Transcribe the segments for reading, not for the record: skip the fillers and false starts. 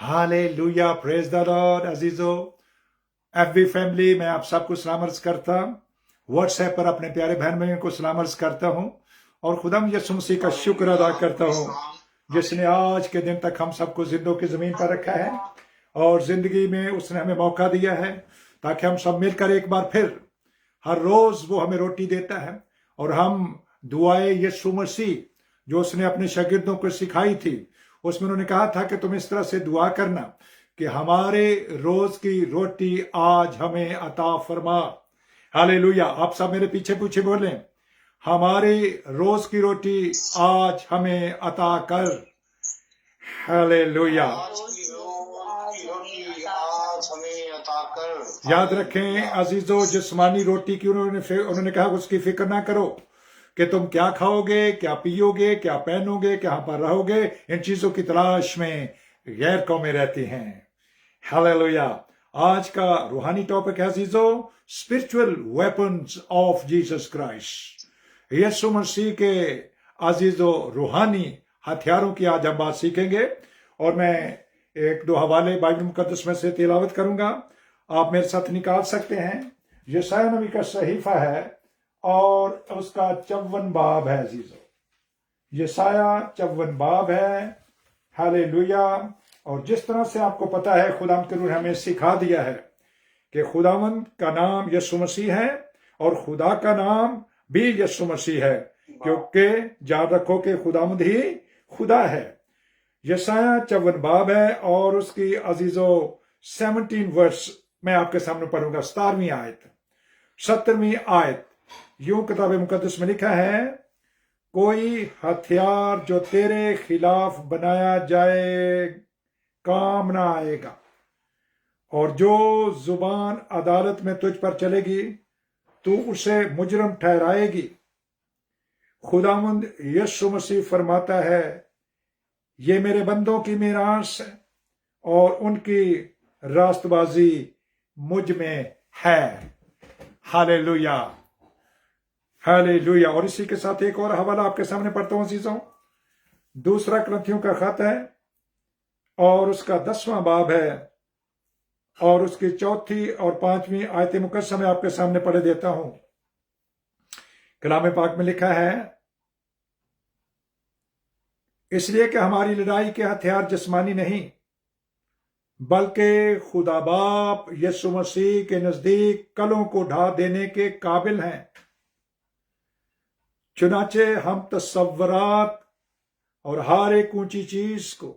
Hallelujah, praise the Lord. अजीजो, FB family मैं आप सबको सलाम अर्ज करता हूं। व्हाट्सएप पर अपने प्यारे बहन भाइयों को सलाम अर्ज करता हूं और खुदाम यीशु मसीह का शुक्र अदा करता हूं जिसने आज के दिन तक हम सबको जिंदों की जमीन पर रखा है और जिंदगी में उसने हमें मौका दिया है ताकि हम सब मिलकर एक बार फिर हर रोज वो हमें रोटी देता है और हम दुआए यीशु मसीह जो उसने अपने शागिर्दों को सिखाई थी उसमें उन्होंने कहा था कि तुम इस तरह से दुआ करना कि हमारे रोज की रोटी आज हमें अता फरमा। हालेलुया, आप सब मेरे पीछे पीछे बोलें, हमारी रोज की रोटी आज हमें अता कर। हालेलुया। याद रखें अजीजों, जिस्मानी रोटी की उन्होंने कहा उसकी फिक्र ना करो कि तुम क्या खाओगे, क्या पियोगे, क्या पहनोगे, कहां पर रहोगे। इन चीजों की तलाश में गैर कौमें रहती हैं। हालेलुया। आज का रूहानी टॉपिक है अजीजों, spiritual weapons of Jesus Christ. यीशु मसीह के अजीजों रूहानी हथियारों की आज हम बात सीखेंगे और मैं एक दो हवाले बाइबल मुकद्दस में से तिलावत करूंगा, आप मेरे साथ निकाल सकते हैं। यशायाह नबी का सहीफा है और उसका 54 बाब है अजीजों। यशायाह 54 बाब है। हालेलुया। और जिस तरह से आपको पता है खुदावंद के रूह ने हमें सिखा दिया है कि खुदावंद का नाम यीशु मसीह है और खुदा का नाम भी यीशु मसीह है, क्योंकि याद रखो कि खुदावंद ही खुदा है। यशायाह 54 बाब है और उसकी अजीजों 17 वर्स मैं आपके सामने पढ़ूंगा। 17वीं आयत, 17वीं आयत यूं किताब मुकद्दस में लिखा है, कोई हथियार जो तेरे खिलाफ बनाया जाए काम ना आएगा और जो जुबान अदालत में तुझ पर चलेगी तू उसे मुजरम ठहराएगी। खुदावंद यीशु मसीह फरमाता है, ये मेरे बंदों की मीरास है और उनकी रास्तबाजी मुझ में है। Hallelujah, hallelujah. और इसी के साथ एक और हवाला आपके सामने पढ़ता हूं अजीजों। दूसरा कुरिन्थियों का खत है और उसका 10वां बाब है और उसकी 4थी और 5वीं आयत मुकद्दस में आपके सामने पढ़े देता हूं। कलाम पाक में लिखा है, इसलिए कि हमारी लड़ाई के हथियार जिस्मानी नहीं बल्कि खुदा बाप यीशु मसीह के नजदीक कलों को ढा देने के काबिल हैं। चुनाचे हम तसव्वुरात और हर एक ऊंची चीज को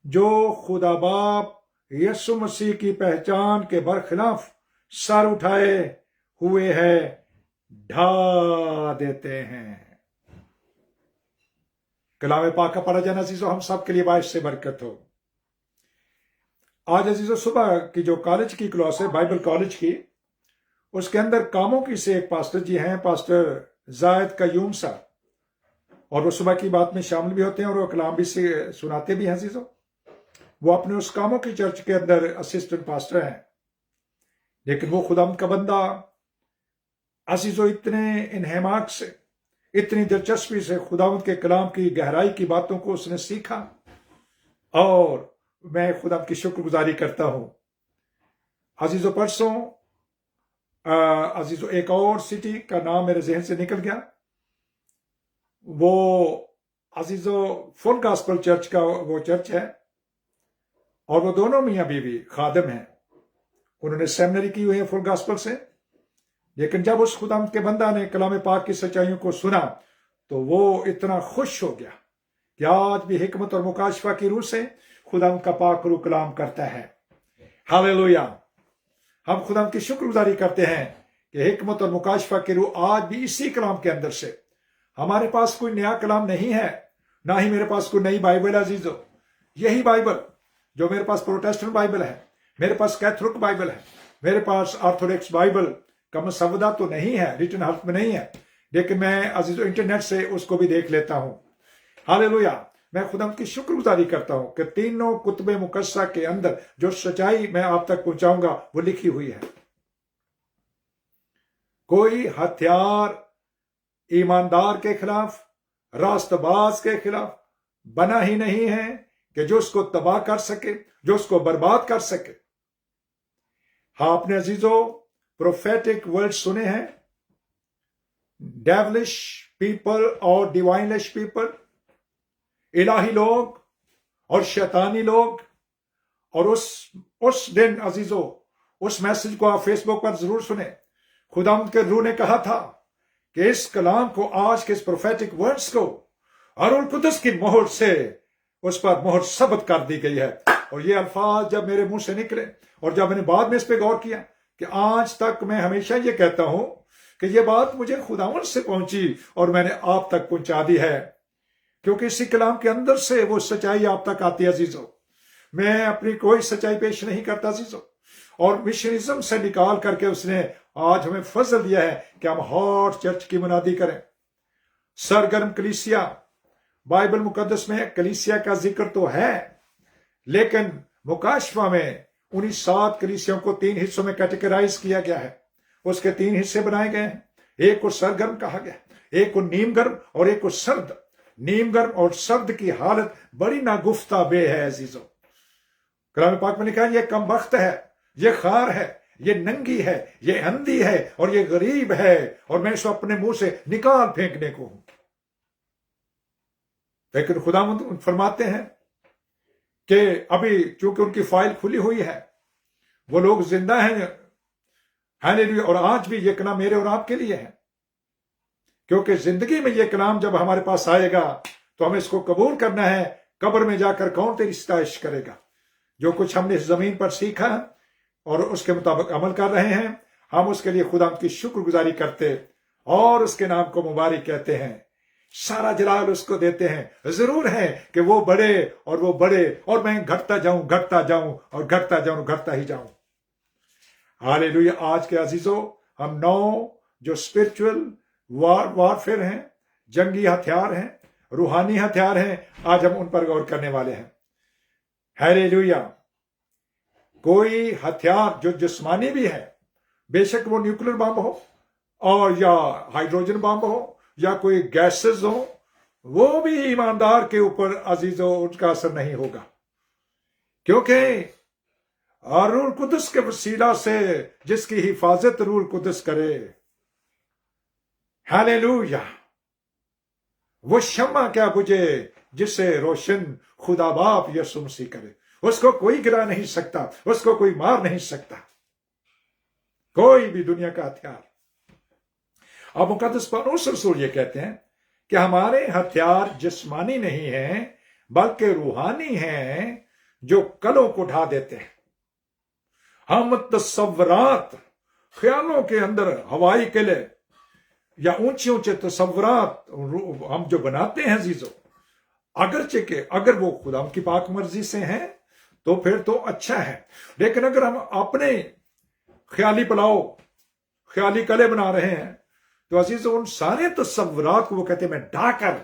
जो खुदा बाप यीशु मसीह की पहचान के बरखिलाफ सर उठाए हुए है ढा देते हैं। कलाम पाक का पढ़ा जाना अजीजों हम सब के लिए बाइश से बरकत हो। आज अजीजों सुबह की जो कॉलेज की क्लास है, बाइबल कॉलेज की, उसके अंदर कामों की से एक पास्टर जी हैं, पास्टर जायद कयूम साहब, और वो सुबह की बात में शामिल भी होते हैं और वो कलाम भी से सुनाते भी हैं अजीजों। वो अपने उस कामों की चर्च के अंदर असिस्टेंट पास्टर हैं, लेकिन वो खुदावंद का बंदा अजीजों इतने इन्हेमाक से, इतनी दिलचस्पी से खुदावंद के कलाम की गहराई की बातों को उसने सीखा और मैं खुदावंद की शुक्रगुजारी करता हूं। अजीजों परसों अजीजों एक और सिटी का नाम मेरे जहन से निकल गया, वो अजीजों फुल गॉस्पेल चर्च का वो चर्च है और वो दोनों मियां बीवी खादिम हैं। उन्होंने सेमिनरी की हुई है फुल गॉस्पेल से, लेकिन जब उस खुदावंद के बंदा ने कलाम पाक की सच्चाइयों को सुना तो वो इतना खुश हो गया कि आज भी हिकमत और मुकाशफा की रूह से खुदावंद का पाक रूह कलाम करता है। हालेलुया। हम खुदावंद की शुक्रगुजारी करते हैं कि हिकमत और मुकाशफा की रूह आज भी इसी कलाम के अंदर से, हमारे पास कोई नया कलाम नहीं है, ना ही मेरे पास कोई नई बाइबल है अजीजों। यही बाइबल जो मेरे पास प्रोटेस्टेंट बाइबल है, मेरे पास कैथोलिक बाइबल है, मेरे पास ऑर्थोडॉक्स बाइबल का मसवदा तो नहीं है, रिटन हर्फ में नहीं है, लेकिन मैं अजीजों इंटरनेट से उसको भी देख लेता हूं। हालेलुया। मैं खुदावंद की शुक्रगुजारी करता हूं कि तीनों कुतुबे मुकद्दसा के अंदर जो सच्चाई मैं आप तक पहुंचाऊंगा वो लिखी हुई है। कोई हथियार ईमानदार के खिलाफ, रास्तबाज के खिलाफ बना ही नहीं है کہ جو اس کو تباہ کر سکے، جو اس کو برباد کر سکے۔ ہاں اپنے عزیزوں، پروفیٹک ورڈ سنے ہیں، ڈیولش پیپل اور ڈیوائنش پیپل، الہی لوگ اور شیطانی لوگ۔ اور اس دن عزیزوں، اس میسج کو آپ فیس بک پر ضرور سنیں۔ خداوند کے روح نے کہا تھا کہ اس کلام کو، آج کے اس پروفیٹک ورڈز کو اور روح القدس کی مہر سے اس پر مہر ثبت کر دی گئی ہے۔ اور یہ الفاظ جب میرے منہ سے نکلے اور جب میں نے بعد میں اس پہ غور کیا کہ آج تک میں ہمیشہ یہ کہتا ہوں کہ یہ بات مجھے خداوند سے پہنچی اور میں نے آپ تک پہنچا دی ہے، کیونکہ اسی کلام کے اندر سے وہ سچائی آپ تک آتی ہے عزیزوں۔ میں اپنی کوئی سچائی پیش نہیں کرتا عزیزوں، اور مشنزم سے نکال کر کے اس نے آج ہمیں فضل دیا ہے کہ ہم ہاٹ چرچ کی منادی کریں، سرگرم کلیسیا۔ بائبل مقدس میں کلیسیا کا ذکر تو ہے، لیکن مکاشفہ میں انہی 7 کلیسیوں کو 3 حصوں میں کیٹیگرائز کیا گیا ہے۔ اس کے 3 حصے بنائے گئے ہیں، ایک کو سرگرم کہا گیا، ایک کو نیم گرم اور ایک کو سرد۔ نیم گرم اور سرد کی حالت بڑی ناگفتہ بے ہے عزیزوں۔ کلام پاک میں لکھا ہے یہ کم بخت ہے، یہ خار ہے، یہ ننگی ہے، یہ اندھی ہے اور یہ غریب ہے، اور میں اس کو اپنے منہ سے نکال پھینکنے کو ہوں۔ لیکن خداوند فرماتے ہیں کہ ابھی چونکہ ان کی فائل کھلی ہوئی ہے، وہ لوگ زندہ ہیں، ہاللیلویا، اور آج بھی یہ کلام میرے اور آپ کے لیے ہے، کیونکہ زندگی میں یہ کلام جب ہمارے پاس آئے گا تو ہمیں اس کو قبول کرنا ہے۔ قبر میں جا کر کون تیری ستائش کرے گا؟ جو کچھ ہم نے اس زمین پر سیکھا اور اس کے مطابق عمل کر رہے ہیں، ہم اس کے لیے خدا کی شکر گزاری کرتے اور اس کے نام کو مبارک کہتے ہیں، سارا جلال اس کو دیتے ہیں۔ ضرور ہے کہ وہ بڑے اور وہ بڑے، اور میں گھٹتا جاؤں گھٹتا جاؤں اور گھٹتا جاؤں گھٹتا ہی جاؤں۔ ہاللیلویا۔ آج کے عزیزوں، ہم 9 جو اسپرچول وارفیئر ہیں، جنگی ہتھیار ہیں، روحانی ہتھیار ہیں، آج ہم ان پر غور کرنے والے ہیں۔ ہاللیلویا۔ کوئی ہتھیار جو جسمانی بھی ہے، بے شک وہ نیوکلیر بم ہو اور یا ہائیڈروجن بم ہو یا کوئی گیسز ہو، وہ بھی ایماندار کے اوپر عزیزوں ان کا اثر نہیں ہوگا، کیونکہ روح القدس کے وسیلہ سے جس کی حفاظت روح القدس کرے، ہاللیلویا، وہ شمع کیا بجھے جسے روشن خدا باپ یسوع مسیح کرے، اس کو کوئی گرا نہیں سکتا، اس کو کوئی مار نہیں سکتا، کوئی بھی دنیا کا ہتھیار۔ اب مقدس پولس رسول یہ کہتے ہیں کہ ہمارے ہتھیار جسمانی نہیں ہیں بلکہ روحانی ہیں، جو کلوں کو ڈھا دیتے ہیں۔ ہم تصورات، خیالوں کے اندر ہوائی قلعے یا اونچے اونچے تصورات ہم جو بناتے ہیں عزیزوں، اگرچہ کہ اگر وہ خدا کی پاک مرضی سے ہیں تو پھر تو اچھا ہے، لیکن اگر ہم اپنے خیالی پلاؤ، خیالی قلعے بنا رہے ہیں تو عزیزوں ان سارے تصورات کو وہ کہتے ہیں میں ڈھا کر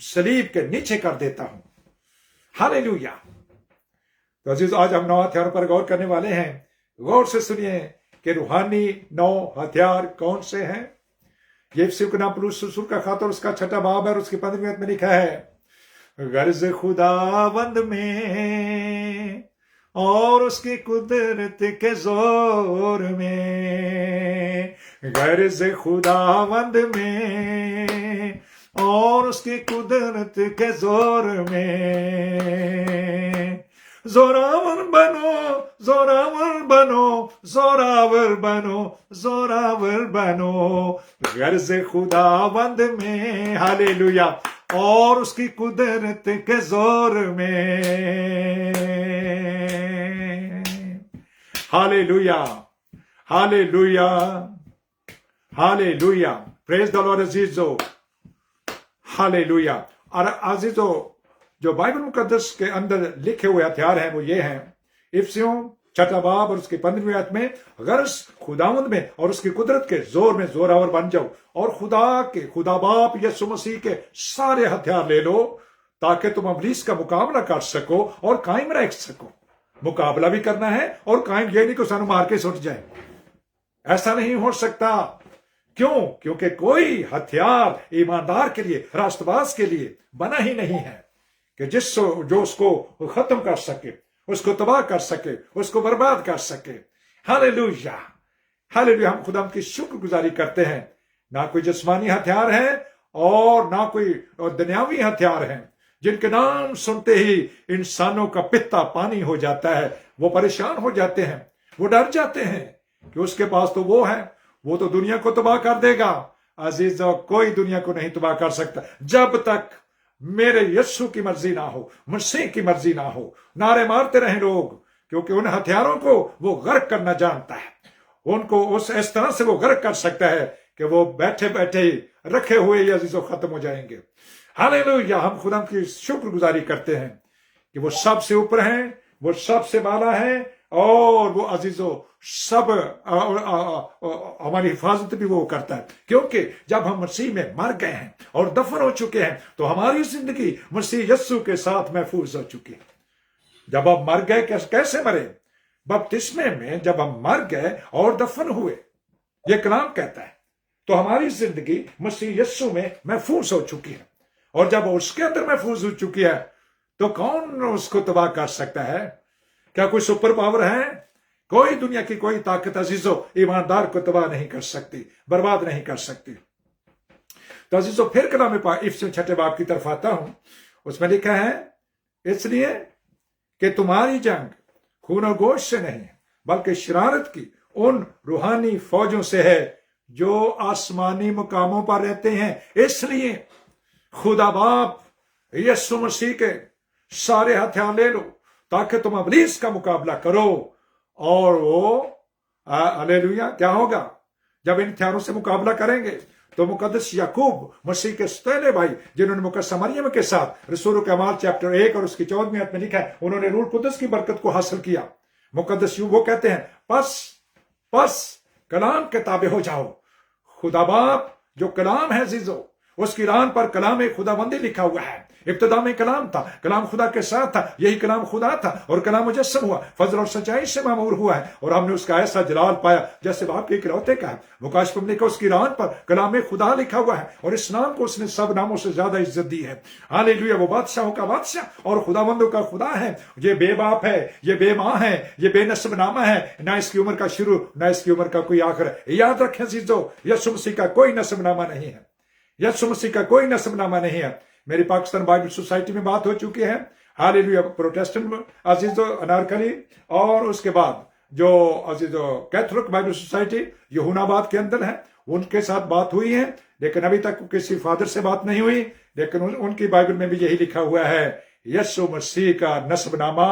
صلیب کے نیچے کر دیتا ہوں۔ ہاللیلویا۔ تو عزیز، آج ہم 9 ہتھیاروں پر غور کرنے والے ہیں۔ غور سے سنیے کہ روحانی 9 ہتھیار کون سے ہیں۔ یہ افسیوں کے نام پولس رسول کا خط اور اس کا 6واں باب ہے اور اس کی 15ویں آیت میں لکھا ہے، غرض خداوند میں اور اس کی قدرت کے زور میں، غرض خداوند میں اور اس کی قدرت کے زور میں، زوراور بنو زوراور بنو زوراور بنو زوراور بنو، غرض خداوند میں، ہاللیلویا، اور اس کی قدرت کے زور میں، ہاللیلویا ہاللیلویا ہاللیلویا، پریز دی لارڈ عزیزو، ہاللیلویا۔ اور عزیزو، جو بائبل مقدس کے اندر لکھے ہوئے ہتھیار ہیں وہ یہ ہیں، افسیوں 6واں باب اور اس کی 15ویں آیت میں، غرض خداوند میں اور اس کی قدرت کے زور میں زوراور بن جاؤ، اور خدا باپ یسوع مسیح کے سارے ہتھیار لے لو تاکہ تم ابلیس کا مقابلہ کر سکو اور قائم رہ سکو۔ مقابلہ بھی کرنا ہے اور قائم، یہ نہیں کہ سانو مار کے سٹ جائے، ایسا نہیں ہو سکتا۔ کیوں؟ کیونکہ کوئی ہتھیار ایماندار کے لیے، راست باز کے لیے بنا ہی نہیں ہے، कि जो उसको खत्म कर सके, उसको तबाह कर सके, उसको बर्बाद कर सके। Hallelujah, hallelujah. हम खुदा की शुक्रगुजारी करते हैं। ना कोई जिस्मानी हथियार है और ना कोई दुनियावी हथियार है, जिनके नाम सुनते ही इंसानों का पित्ता पानी हो जाता है। वो परेशान हो जाते हैं, वो डर जाते हैं कि उसके पास तो वो है, वो तो दुनिया को तबाह कर देगा। अजीजों, कोई दुनिया को नहीं तबाह कर सकता जब तक मेरे यीशु की मर्जी ना हो, मसीह की मर्जी ना हो। नारे मारते रहे लोग, क्योंकि उन हथियारों को वो गर्क करना जानता है। उनको इस तरह से वो गर्क कर सकता है कि वो बैठे बैठे रखे हुए ये अजीजों खत्म हो जाएंगे। हालेलुया। हम खुदा की शुक्रगुजारी करते हैं कि वो सबसे ऊपर हैं, वो सबसे बाला है, और वो अजीजों सब हमारी हिफाजत भी वो करता है। क्योंकि जब हम मसीह में मर गए हैं और दफन हो चुके हैं, तो हमारी जिंदगी मसीह यस्सु के साथ महफूज हो चुकी है। जब हम मर गए, कैसे मरे? बपतिस्मे में जब हम मर गए और दफन हुए, ये कलाम कहता है, तो हमारी जिंदगी मसीह यस्सु में महफूज हो चुकी है। और जब उसके अंदर महफूज हो चुकी है, तो कौन उसको तबाह कर सकता है? क्या कोई सुपर पावर है? कोई दुनिया की कोई ताकत अजीजों ईमानदार को तबाह नहीं कर सकती, बर्बाद नहीं कर सकती। तो अजीजों, फिर कलाम पाक इफिसियों 6 बाब की तरफ आता हूं। उसमें लिखा है, इसलिए कि तुम्हारी जंग खून और गोश्त से नहीं है, बल्कि शरारत की उन रूहानी फौजों से है जो आसमानी मुकामों पर रहते हैं। इसलिए खुदा बाप यीशु मसीह के सारे हथियार ले लो, ताकि तुम इब्लीस का मुकाबला करो। और वो हालेलुया, क्या होगा जब इन हथियारों से मुकाबला करेंगे? तो मुकद्दस याकूब मसीह के सौतेले भाई, जिन्होंने मुकद्दस मरियम के साथ रसूल के अमाल चैप्टर 1 और उसकी 14वीं आयत में लिखा है, उन्होंने रूह कुदस की बरकत को हासिल किया। मुकद्दस वो कहते हैं, बस कलाम के ताबे हो जाओ। खुदा बाप जो कलाम है अजीजों, उसकी रान पर कलाम खुदाबंदी लिखा हुआ है। इब्तिदा में कलाम था, कलाम खुदा के साथ था, यही कलाम खुदा था, और कलाम मुजस्सम हुआ, फजल और सच्चाई से मामूर हुआ है, और हमने उसका ऐसा जलाल पाया जैसे बाप के इकलौते का है। मुकाशफम ने कहा उसकी रान पर कलाम खुदा लिखा हुआ है, और इस नाम को उसने सब नामों से ज्यादा इज्जत दी है। हालेलुया। वो बादशाहों का बादशाह और खुदाबंदों का खुदा है। ये बेबाप है, ये बेमां है, ये बेनस्ब नामा है, ना इसकी उम्र का शुरू ना इसकी उम्र का कोई आखिर है। याद रखें अजीजों, यीशु मसीह का कोई नस्बनामा नहीं है, यीशु मसीह का कोई नस्बनामा नहीं है। मेरी पाकिस्तान बाइबल सोसाइटी में बात हो चुकी है। हालेलुया। प्रोटेस्टेंट अजीजों अनारकली, और उसके बाद जो अजीजों कैथोलिक बाइबल सोसाइटी यूनाबाद के अंदर है, उनके साथ बात हुई है, लेकिन अभी तक किसी फादर से बात नहीं हुई। लेकिन उनकी बाइबल में भी यही लिखा हुआ है, यीशु मसीह का नस्बनामा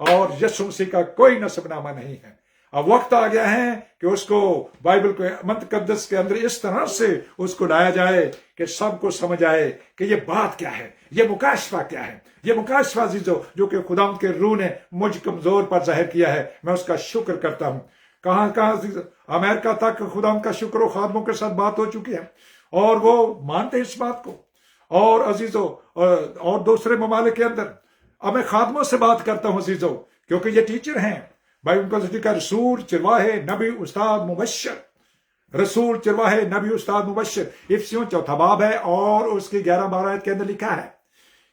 और यीशु मसीह का कोई नस्बनामा नहीं है। अब वक्त आ गया है कि उसको बाइबल के मुकद्दस के अंदर इस तरह से उसको लाया जाए कि सबको समझ आए कि ये बात क्या है, ये मुकाशफा क्या है। ये मुकाशफा जो कि खुदा के रूह ने मुझ कमजोर पर जाहिर किया है, मैं उसका शुक्र करता हूं। कहां अमेरिका तक खुदा का शुक्र और खादमों के साथ बात हो चुकी है, और वो मानते इस बात को। और अजीजों, और दूसरे ममालिक के अंदर अब मैं खादमों से बात करता हूं अजीजों, क्योंकि ये टीचर हैं। भाई उनका जिक्र रसूल, चिरवाहे, नबी, उस्ताद, मुबश्शिर। रसूल, चिरवाहे, नबी, उस्ताद, मुबश्शिर। इफिसियों 4 बाब है और उसकी 11-12 आयत के अंदर लिखा है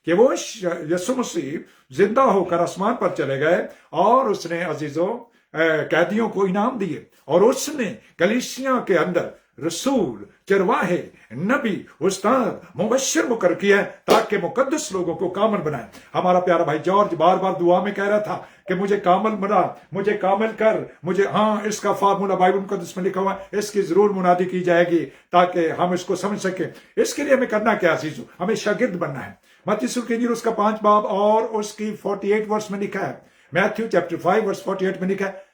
कि वो यीशु मसीह जिंदा होकर आसमान पर चले गए, और उसने अजीजों कैदियों को इनाम दिए, और उसने कलीसिया के अंदर रसूल, चरवाहे, नबी, उस्ताद, मुबश्शिर मुकर्रर किया है, ताकि मुकद्दस लोगों को कामिल बनाए। हमारा प्यारा भाई जॉर्ज बार बार दुआ में कह रहा था कि मुझे कामिल बना, मुझे कामिल कर, मुझे, हाँ, इसका फार्मूला बाइबल मुकद्दस में लिखा हुआ है, इसकी जरूर मुनादी की जाएगी ताकि हम इसको समझ सकें। इसके लिए हमें करना क्या अजीजों? हमें शागिर्द बनना है। मत्ती की इंजील उसका 5 बाब और उसकी 48 वर्ष में लिखा है, मैथ्यू चैप्टर 5 वर्स 48 में लिखा है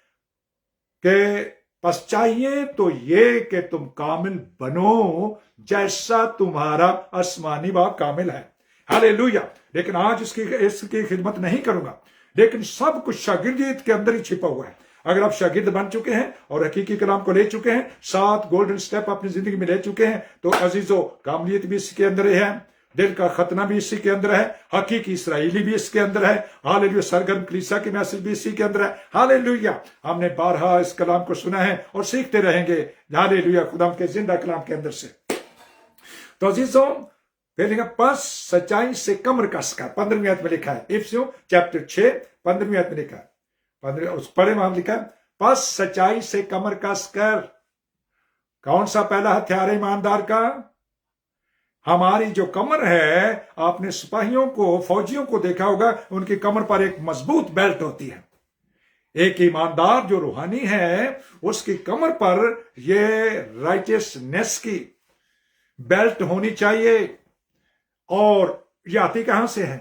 कि बस चाहिए तो ये कि तुम कामिल बनो जैसा तुम्हारा आसमानी बाप कामिल है। हालेलुया। लेकिन आज इसकी खिदमत नहीं करूंगा, लेकिन सब कुछ शागिर्दियत के अंदर ही छिपा हुआ है। अगर आप शागिर्द बन चुके हैं और हकीकी कलाम को ले चुके हैं, 7 गोल्डन स्टेप अपनी जिंदगी में ले चुके हैं, तो अजीजों कामलियत भी इसके अंदर है, दिल का खतना भी इसी के अंदर है, हकीकी इसराइली भी इसके अंदर है। हालेलुया। सरगर्म कलीसिया की मैसेज भी इसी के अंदर है। हालेलुया। हमने बारहा इस कलाम को सुना है और सीखते रहेंगे। हालेलुया। खुदा के जिंदा कलाम के अंदर से। तो अजीजों, پھر لکھا پس سچائی سے کمر کس کر، 15ویں آیت میں لکھا ہے، افسیوں چیپٹر 6 15ویں آیت میں لکھا ہے، اس پڑھے وہاں لکھا ہے پس سچائی سے کمر کس کر۔ کون سا پہلا ہتھیار ہے ایماندار کا؟ ہماری جو کمر ہے، آپ نے سپاہیوں کو، فوجیوں کو دیکھا ہوگا، ان کی کمر پر ایک مضبوط بیلٹ ہوتی ہے۔ ایک ایماندار جو روحانی ہے، اس کی کمر پر یہ رائٹسنس کی بیلٹ ہونی چاہیے۔ اور یہ آتی کہاں سے ہے؟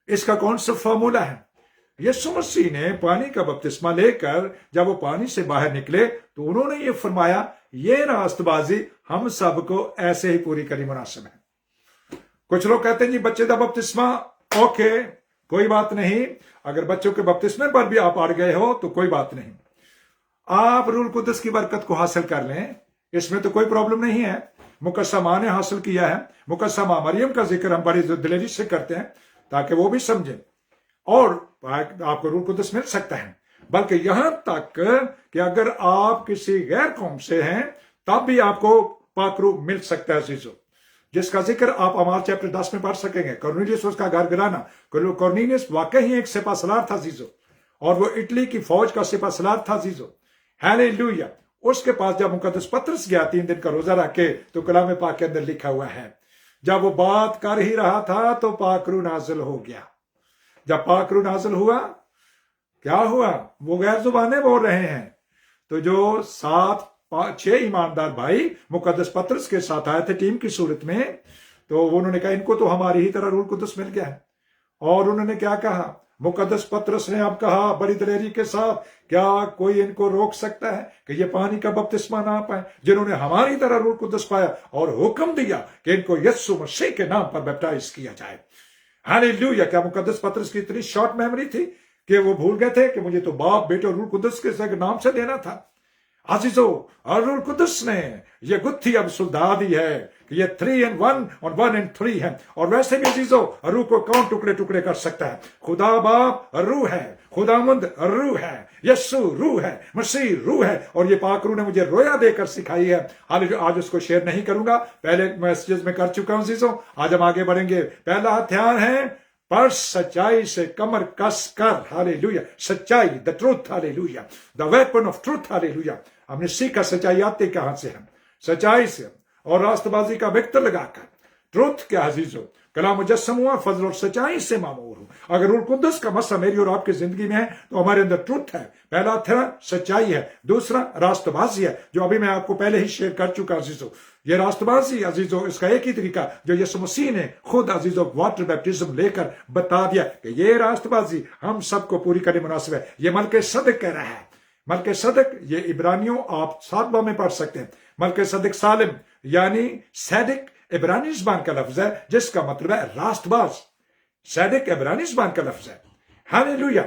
اس کا کون سا فارمولا ہے؟ یسوع مسیح نے پانی کا بپتسمہ لے کر جب وہ پانی سے باہر نکلے تو انہوں نے یہ فرمایا، یہ راست بازی ہم سب کو ایسے ہی پوری کرنی مناسب ہے۔ کچھ لوگ کہتے ہیں جی بچے کا بپتسمہ، اوکے کوئی بات نہیں، اگر بچوں کے بپتسمے پر بھی آپ اڑ گئے ہو تو کوئی بات نہیں، آپ روح القدس کی برکت کو حاصل کر لیں، اس میں تو کوئی پرابلم نہیں ہے۔ مقدسہ ماں نے حاصل کیا ہے، مقدسہ ماں مریم کا ذکر ہم بڑی دلیری سے کرتے ہیں تاکہ وہ بھی سمجھیں، اور آپ کو روح القدس مل سکتا ہے۔ بلکہ یہاں تک کہ اگر آپ کسی غیر قوم سے ہیں تب بھی آپ کو پاک روح مل سکتا ہے عزیزو، جس کا ذکر آپ اعمال چیپٹر 10 میں پڑھ سکیں گے۔ کورنیلیس اس کا گھر گرانا، کورنیلیس واقعی ایک سپہ سالار تھا عزیزو، اور وہ اٹلی کی فوج کا سپہ سالار تھا عزیزو، ہیلیلویا۔ اس کے پاس جب مقدس پطرس گیا 3 دن کا روزہ رکھ کے، تو کلام پاک کے اندر لکھا ہوا ہے جب وہ بات کر ہی رہا تھا تو پاک روح نازل ہو گیا۔ جب پاک روح نازل ہوا، کیا ہوا؟ وہ غیر زبانیں بول رہے ہیں، تو جو 6 ایماندار بھائی مقدس پطرس کے ساتھ آئے تھے ٹیم کی صورت میں، تو انہوں نے کہا ان کو تو ہماری ہی طرح روح القدس مل گیا ہے۔ اور انہوں نے کیا کہا؟ مقدس پطرس نے اب کہا بڑی دلیری کے ساتھ، کیا کوئی ان کو روک سکتا ہے کہ یہ پانی کا بپتسمہ نہ پائیں جنہوں نے ہماری طرح روح القدس پایا؟ اور حکم دیا کہ ان کو یسوع مسیح کے نام پر بیپٹائز کیا جائے۔ ہیلیلویا۔ کیا مقدس پطرس کی اتنی شارٹ میموری تھی کہ وہ بھول گئے تھے کہ مجھے تو باپ، بیٹے اور روح القدس کے نام سے دینا تھا؟ عزیزو، اور روح القدس نے یہ گتھی اب سلجھا دی ہے کہ یہ 3 in 1 اور 1 in 3 ہے۔ اور ویسے بھی عزیزو، روح کو کون ٹکڑے ٹکڑے کر سکتا ہے؟ خدا باپ روح ہے، خداوند روح ہے، یسوع روح ہے، مسیح روح ہے، اور یہ پاک روح نے مجھے رویا دے کر سکھائی ہے۔ آج اس کو شیئر نہیں کروں گا، پہلے میسیجز میں کر چکا ہوں عزیزو۔ آج ہم آگے بڑھیں گے۔ پہلا ہتھیار ہے پر سچائی سے کمر کس کر، ہالےلویا۔ سچائی، the truth، ہالےلویا، the weapon of truth، ہالےلویا۔ ہم نے سیکھا سچائی آتی کہاں سے ہے؟ سچائی سے، اور راست بازی کا وکٹر لگا کر۔ ٹروتھ کیا عزیزو؟ کلام مجسم ہوا، فضل اور سچائی سے معمور ہوں۔ اگر روح القدس کا مسئلہ میری اور آپ کی زندگی میں ہے تو ہمارے اندر ٹروتھ ہے۔ پہلا ہتھیار سچائی ہے، دوسرا راست بازی ہے، جو ابھی میں آپ کو پہلے ہی شیئر کر چکا عزیزو۔ یہ راست بازی عزیزو، اس کا ایک ہی طریقہ جو یسوع مسیح نے خود عزیزو واٹر بیپٹزم لے کر بتا دیا کہ یہ راست بازی ہم سب کو پوری کرنے مناسب ہے۔ یہ ملک صدق کہہ رہا ہے۔ ملک صدق، یہ عبرانیوں آپ 7 میں پڑھ سکتے ہیں۔ ملک صدق سالم یعنی صادق عبرانی زبان کا لفظ ہے، جس کا مطلب ہے راست باز۔ صادق عبرانی زبان کا لفظ ہے۔ ہالےلویا۔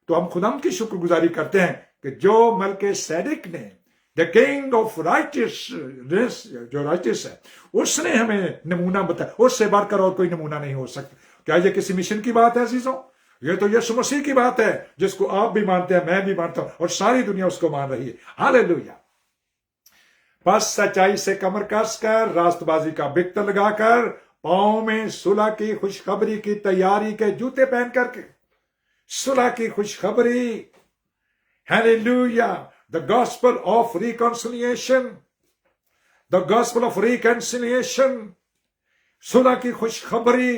تو ہم خدا کی شکر گزاری کرتے ہیں کہ جو ملک صادق نے، the king of righteousness، جو رائٹس ہے، اس نے ہمیں نمونہ بتایا۔ اس سے بڑھ کر اور کوئی نمونہ نہیں ہو سکتا۔ کیا یہ کسی مشن کی بات ہے عزیزوں؟ یہ تو یسوع مسیح کی بات ہے، جس کو آپ بھی مانتے ہیں، میں بھی مانتا ہوں، اور ساری دنیا اس کو مان رہی ہے۔ ہالےلویا۔ پس سچائی سے کمر کس کر، راست بازی کا بکتر لگا کر، پاؤں میں صلح کی خوشخبری کی تیاری کے جوتے پہن کر کے۔ صلح کی خوشخبری، ہالےلویا، the gospel of reconciliation، the gospel of reconciliation، صلح کی خوشخبری،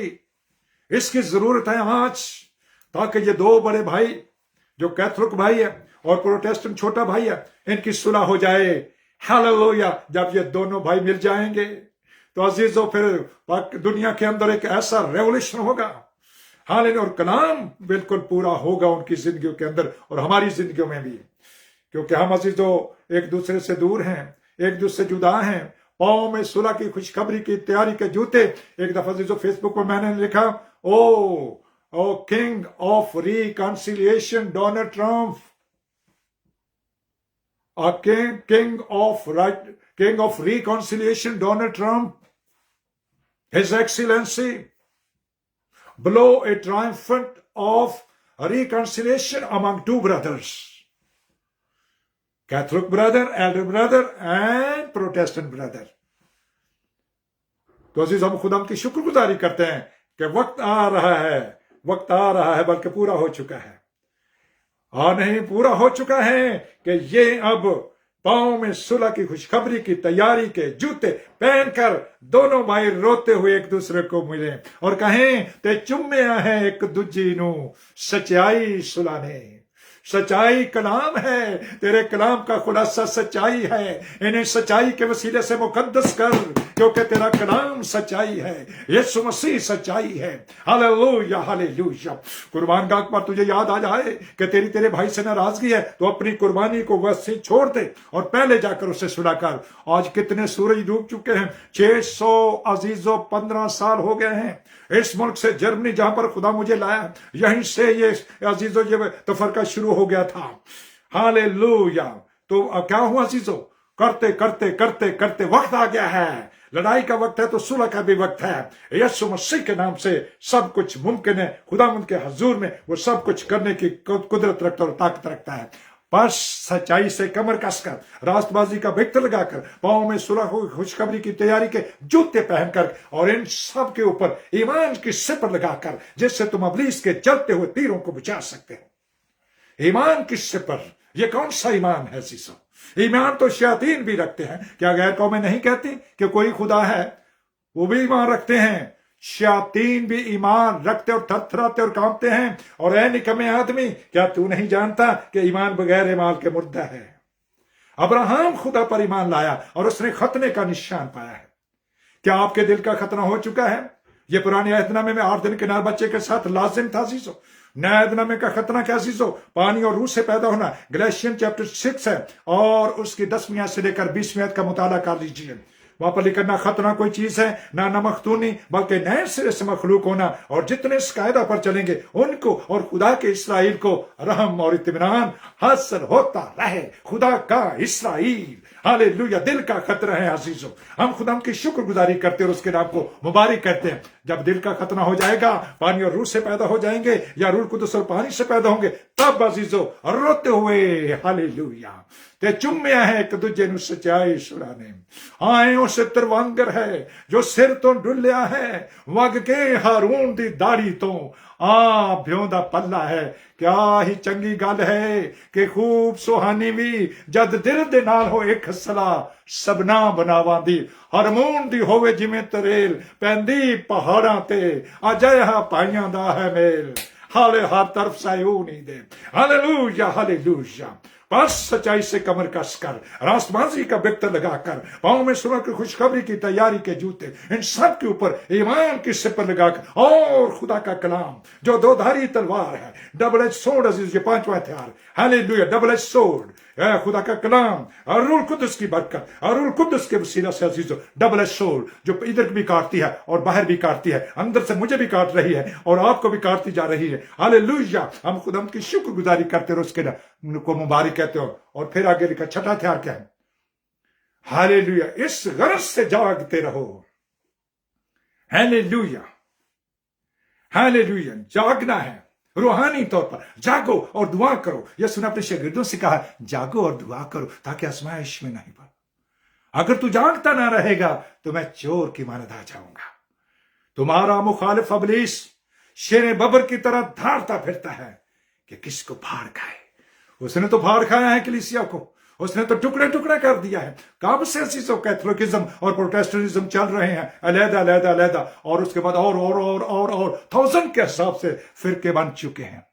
اس کی ضرورت ہے آج، تاکہ یہ 2 بڑے بھائی جو کیتھولک بھائی ہے اور پروٹیسٹنٹ چھوٹا بھائی ہے، ان کی صلح ہو جائے۔ ہالےلویا۔ جب یہ دونوں بھائی مل جائیں گے تو عزیزو پھر دنیا کے اندر ایک ایسا ریولیوشن ہوگا، ہالےلویا، اور کلام بالکل پورا ہوگا ان کی زندگیوں کے اندر اور ہماری زندگیوں میں بھی، کیونکہ ہم عزیزو ایک دوسرے سے دور ہیں، ایک دوسرے سے جدا ہیں۔ پاؤں میں صلح کی خوشخبری کی تیاری کے جوتے۔ ایک دفعہ عزیزو فیس بک پر میں نے لکھا، O king of reconciliation Donald Trump, king of reconciliation Donald Trump, His Excellency, blow a triumphant of reconciliation among 2 brothers, Catholic brother, elder brother, and Protestant brother. تو अजीज हम खुदा की शुक्रगुजारी करते हैं कि वक्त आ रहा है बल्कि पूरा हो चुका है। नहीं, पूरा हो चुका है कि ये अब पाँव में सुलह की खुशखबरी की तैयारी के जूते पहनकर दोनों भाई रोते हुए एक दूसरे को मिले और कहें ते चुम्मिया है एक दूजी नू सच्चाई सुलाने। सच्चाई कलाम है, तेरे कलाम का खुलासा सच्चाई है। इन्हें सच्चाई के वसीले से मुकद्दस कर, क्योंकि तेरा कलाम सच्चाई है, यीशु मसीह सच्चाई है। Hallelujah hallelujah. कुर्बान गाह पर तुझे याद आ जाए कि तेरे भाई से नाराजगी है तो अपनी कुर्बानी को वैसे छोड़ दे और पहले जाकर उसे सुना कर। आज कितने सूरज डूब चुके हैं, 600 अजीजों 15 साल हो गए हैं इस मुल्क से जर्मनी जहां पर खुदा मुझे लाया, यहीं से ये अजीजों ये तफरका शुरू हो गया था। हालेलुया। तो क्या हुआ अजीजों, करते करते करते करते वक्त आ गया है। लड़ाई का वक्त है तो सुलह का भी वक्त है। यीशु मसीह के नाम से सब कुछ मुमकिन है। खुदावंद के हजूर में वो सब कुछ करने की कुदरत रखता और ताकत रखता है। बस सच्चाई से कमर कसकर, रास्तबाजी का बिक्तर लगाकर, पाँव में सुलह खुशखबरी की तैयारी के जूते पहनकर और इन सब के ऊपर ईमान की सिपर लगाकर, जिससे तुम इब्लीस के चलते हुए तीरों को बचा सकते हो। ईमान की सिपर, ये कौन सा ईमान है सीसो? ईमान तो शयातीन भी रखते हैं। क्या गैर कौमें नहीं कहती कि कोई खुदा है? वो भी ईमान रखते हैं। शयातीन भी ईमान रखते और थरथराते और कांपते हैं। और ऐ निकम्मे आदमी, क्या तू नहीं जानता कि ईमान बगैर ईमान के मुर्दा है? अब्राहम खुदा पर ईमान लाया और उसने खतने का निशान पाया है। क्या आपके दिल का खतना हो चुका है? ये पुराने अहदनामे में 8 दिन के नर बच्चे के साथ लाजिम था सीसो। नए अहदनामे का खतना क्या सीसो? पानी और रूह से पैदा होना। गैलेशियन चैप्टर 6 है और उसकी 10वीं आयत से लेकर 20वीं आयत का मुताला कर लीजिए। वहां पर लिखा, ना खतना कोई चीज है ना नमख्तूनी, बल्कि नए सिरे से मखलूक होना। और जितने इस कायदा पर चलेंगे उनको और खुदा के इसराइल को रहम और इत्मीनान हासिल होता रहे। खुदा का इसराइल, हालेलुया। दिल का खतना है अजीजों। हम खुदा की शुक्रगुजारी करते हैं और उसके नाम को मुबारक करते हैं। जब दिल का खतना हो जाएगा, पानी और रूह से पैदा हो जाएंगे या रूह कुदस और पानी से पैदा होंगे, तब अजीजों रोते हुए हालेलुया ते चुम्मिया है एक दूजे नु सच्चाई सुनाने। आए उस तिरवांगर है जो सिर तो डुलिया है, वग के हारून दी दाढ़ी तो भ्योंदा पल्ला है। क्या ही चंगी गल है कि खूब सुहानी भी जद दिल दे नाल हो एक सला सबना बनावा दी। हरमोन दी होवे जिमें तरेल पैंदी पहाड़ां ते, अजया पाइयां दा है मेल। हाले हर तरफ सायूनी दे। Hallelujah hallelujah. बस सच्चाई से कमर कसकर, रास्तबाजी का बिक्तर लगाकर, पाँव में सुलह की खुशखबरी की तैयारी के जूते, इन सब के ऊपर ईमान की सिपर लगाकर और खुदा का कलाम जो दोधारी तलवार है, डबल एज सोर्ड अजीज, ये 5वां हथियार, हालेलुया, डबल एज सोर्ड, खुदा का कलाम और रूह कुदस की बरकत और रूह कुदस के वसीला से अजीजों, डबल एज सोर्ड जो इधर भी काटती है और बाहर भी काटती है, अंदर से मुझे भी काट रही है और आपको भी काटती जा रही है। हालेलुया। हम खुदा की शुक्रगुजारी करते रहो, उसके को मुबारक कहते हो। और फिर आगे लिखा 6ठा हथियार क्या है? हालेलुया, इस गरज से जागते रहो। Hallelujah hallelujah. जागना है, रूहानी तौर पर जागो और दुआ करो। यीशु ने अपने शागिर्दों से कहा, जागो और दुआ करो ताकि आजमाइश में नहीं पड़ो। अगर तू जागता ना रहेगा तो मैं चोर की मानद आ जाऊंगा। तुम्हारा मुखालिफ इब्लीस शेर बबर की तरह धारता फिरता है कि किसको फाड़ खाए। उसने तो फाड़ खाया है कलीसिया को, उसने तो टुकड़े टुकड़े कर दिया है। कब से कैथोलिकिज्म और प्रोटेस्टेंटिज्म चल रहे हैं अलहदा अलहदा अलहदा, और उसके बाद और 1000 के हिसाब से फिरके बन चुके हैं।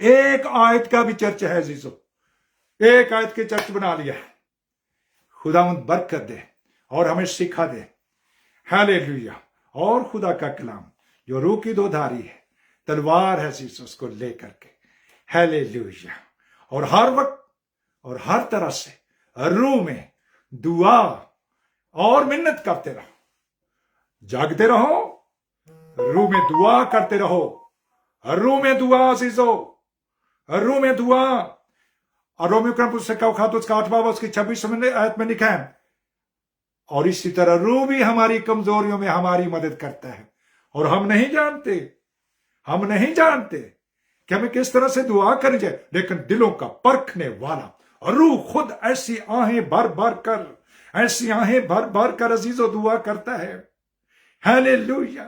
एक आयत का भी चर्च है जीजो, एक आयत के चर्च बना लिया है। खुदावंद बरकत दे और हमें सिखा दे। हालेलुया। और खुदा का कलाम जो रूह की 2 धारी है, तलवार है जीसस, उसको लेकर के हालेलुया। और हर वक्त और हर तरह से रूह में दुआ और मिन्नत करते रहो, जागते रहो, रूह में दुआ करते रहो। रूह में दुआ अजीजों, रूह में दुआ। और रोमियो क्रम पुस्तक का खात उसका 8वां उसकी 26वें आयत में लिखा है, और इसी तरह रूह भी हमारी कमजोरियों में हमारी मदद करता है। और हम नहीं जानते कि हमें किस तरह से दुआ करनी चाहिए, लेकिन दिलों का परखने वाला और रूह खुद ऐसी आहें भर भर कर अजीजों दुआ करता है हालेलुया,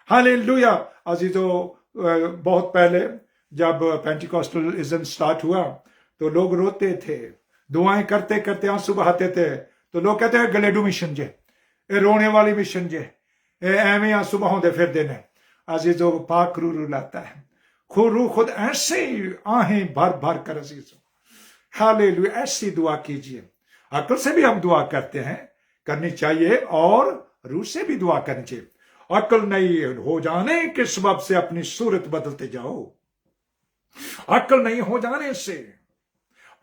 हालेलुया। अजीजों, बहुत पहले जब पेंटिकॉस्टलिज्म स्टार्ट हुआ तो लोग रोते थे, दुआएं करते करते आंसू बहाते थे। तो लोग कहते हैं गलेडू मिशन जे, ये रोने वाली मिशन जे, एवें आंसू बहाते फिरदे ने। अजीजों, पाक रू लाता है, रू खुद ऐसे आहें भर भर कर अजीजों, हालेलुया, ऐसी दुआ कीजिए। अक्ल से भी हम दुआ करते हैं, करनी चाहिए, और रूह से भी दुआ करनी चाहिए। अक्ल नहीं हो जाने के सबब से अपनी सूरत बदलते जाओ, अक्ल नहीं हो जाने से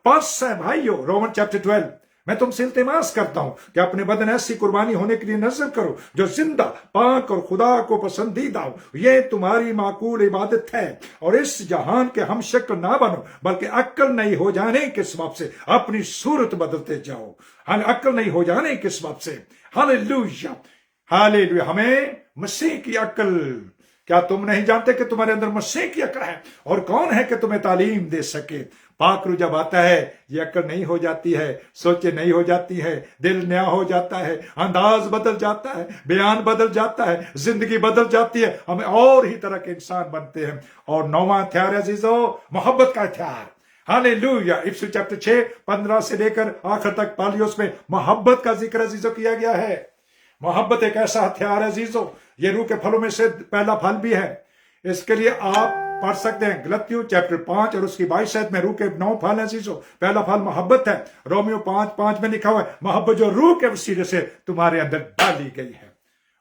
पास है भाइयों। रोमन चैप्टर 12, मैं तुमसे इल्तिमास करता हूं कि अपने बदन ऐसी कुर्बानी होने के लिए नजर करो जो जिंदा, पाक और खुदा को पसंदीदा हो। ये तुम्हारी माकूल इबादत है। और इस जहान के हम शक्ल ना बनो, बल्कि अक्ल नहीं हो जाने के सबब से अपनी सूरत बदलते जाओ। अक्ल नहीं हो जाने के सबब से, हालेलुया, हालेलुया, हमें मसीह की अक्ल। क्या तुम नहीं जानते कि तुम्हारे अंदर मसीह की अक्ल है? और कौन है कि तुम्हें तालीम दे सके? पाकरू जब आता है, ये अक्ल नहीं हो जाती है, सोचे नहीं हो जाती है, दिल नया हो जाता है, अंदाज बदल जाता है, बयान बदल जाता है, जिंदगी बदल जाती है, हमें और ही तरह के इंसान बनते हैं। और 9वां हथियार है अजीजों, मोहब्बत का हथियार। हालेलुया। इफिसियों चैप्टर 6 15 से लेकर आखिर तक पालियोस में मोहब्बत का जिक्र अजीजों किया गया है। मोहब्बत एक ऐसा हथियार है अजीजों, ये रूह के फलों में से पहला फल भी है। इसके लिए आप पढ़ सकते हैं गलतियों चैप्टर 5 और उसकी 22 में रूह के 9 फल हैं अजीजों। पहला फल मोहब्बत है। रोमियो 5:5 में लिखा हुआ है, मोहब्बत जो रूह के वसीले से तुम्हारे अंदर डाली गई है।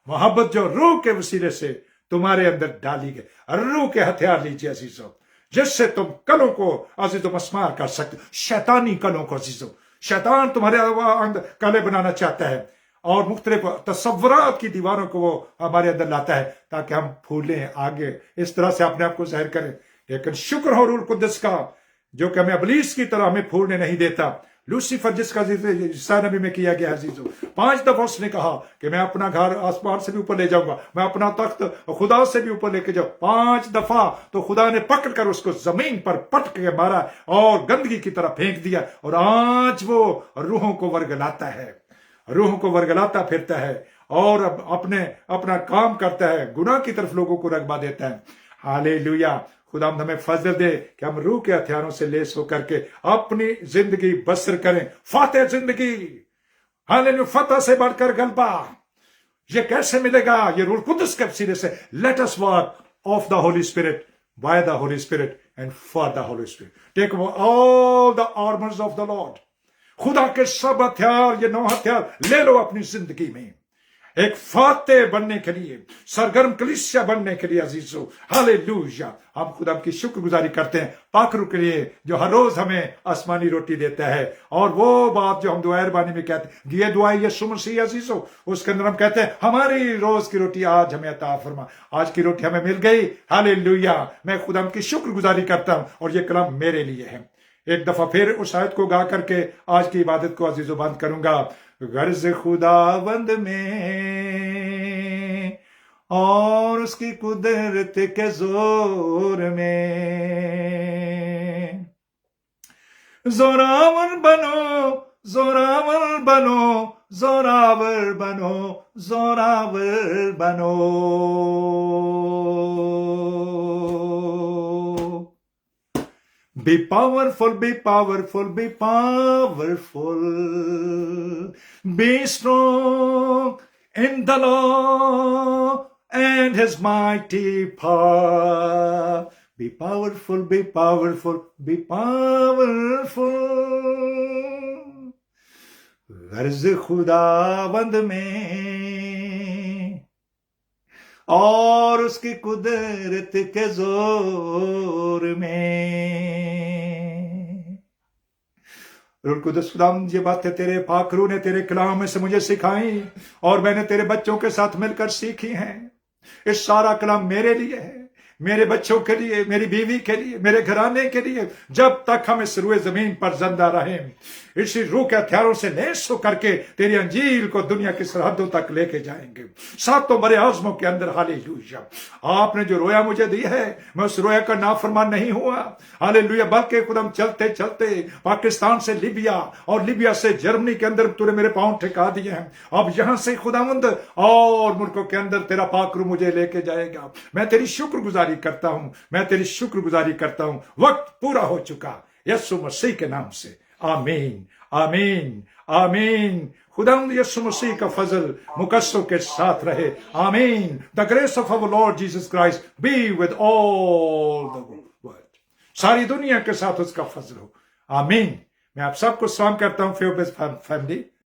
मोहब्बत जो रूह के वसीले से तुम्हारे अंदर डाली गई। रूह के हथियार लीजिए अजीजों, जिससे तुम कलों को अजीजों मस्मार कर सकते, शैतानी कलों को अजीजों। शैतान तुम्हारे अंदर कले बनाना चाहता है और मुख्तलिफ तसव्वुरात की दीवारों को वो हमारे अंदर लाता है ताकि हम फूलें आगे, इस तरह से अपने आप को जाहिर करें। लेकिन शुक्र हो रूह कुद्दस का, जो कि हमें इब्लीस की तरह हमें फूलने नहीं देता। लूसीफर जिसका ईसा नबी में किया गया अजीजों, 5 दफा उसने कहा कि मैं अपना घर आसमान से भी ऊपर ले जाऊंगा, मैं अपना तख्त खुदा से भी ऊपर लेके जाऊं। 5 दफा तो खुदा ने पकड़ कर उसको जमीन पर पटक के मारा और गंदगी की तरह फेंक दिया। और आज वो रूहों को वर्गलाता है, रूह को वर्गलाता फिरता है और अपना काम करता है, गुनाह की तरफ लोगों को रगबा देता है। हालेलुया। खुदा हमें फजल दे कि हम रूह के हथियारों से लेस होकर के अपनी जिंदगी बसर करें। फातेह जिंदगी, हालेलुया, फतह से बढ़कर गलबा। ये कैसे मिलेगा? ये रूह कुद्दस के वसीले से। Let us walk of the Holy Spirit, by the Holy Spirit and for the Holy Spirit. Take all the armours of the Lord. खुदा के सब हथियार, ये 9 हथियार ले लो अपनी जिंदगी में, एक फातेह बनने के लिए, सरगर्म कलीसिया बनने के लिए अजीजों। हालेलुया। हम खुदा की शुक्रगुजारी करते हैं पाकरू के लिए जो हर रोज हमें आसमानी रोटी देता है। और वो बात जो हम दुआरबानी में कहते हैं, ये दुआएं यीशु मसीह अजीजों, उसके अंदर हम कहते हैं हमारी रोज की रोटी आज हमें अता फरमा। आज की रोटी हमें मिल गई। हालेलुया। मैं खुदा की शुक्रगुजारी करता हूं और ये कलाम मेरे लिए है। एक दफा फिर उस आयत को गा करके आज की इबादत को अजीजों बंद करूंगा। गर्ज खुदावंद में और उसकी कुदरत के जोर में जोरावर बनो, जोरावर बनो, जोरावर बनो, जोरावर बनो। Be powerful, be powerful, be powerful. Be strong in the Lord and His mighty power. Be powerful, be powerful, be powerful. गर्ज खुदावंद में और उसकी कुदरत के जोर में। रूह कुद्दस खुदावंद, ये बातें तेरे पाकरू ने तेरे कलाम में से मुझे सिखाई और मैंने तेरे बच्चों के साथ मिलकर सीखी हैं। इस सारा कलाम मेरे लिए है, میرے بچوں کے لیے، میری بیوی کے لیے، میرے گھرانے کے لیے، جب تک ہم اس روئے زمین پر زندہ رہیں، اسی روح کے ہتھیاروں سے لیس ہو کر کے تیری انجیل کو دنیا کی سرحدوں تک لے کے جائیں گے، ساتوں بڑے عزموں کے اندر۔ ہاللیلویا، آپ نے جو رویا مجھے دی ہے، میں اس رویا کا نافرمان نہیں ہوا، ہاللیلویا، بلکہ خدا چلتے چلتے پاکستان سے لیبیا اور لیبیا سے جرمنی کے اندر تو نے میرے پاؤں ٹھکا دیے ہیں، اب یہاں سے خداوند اور ملکوں کے اندر تیرا پاک روح مجھے لے کے جائے گا۔ میں تیری شکر گزاری کرتا ہوں، میں تیری شکر گزاری کرتا ہوں، وقت پورا ہو چکا یسوع مسیح کے نام سے، آمین آمین آمین۔ خداوند یسوع مسیح کا فضل مقدسوں کے ساتھ رہے، آمین۔ The grace of our Lord Jesus Christ be with all the world، ساری دنیا کے ساتھ اس کا فضل ہو، آمین۔ میں آپ سب کو سلام کرتا ہوں فیوبس فیملی۔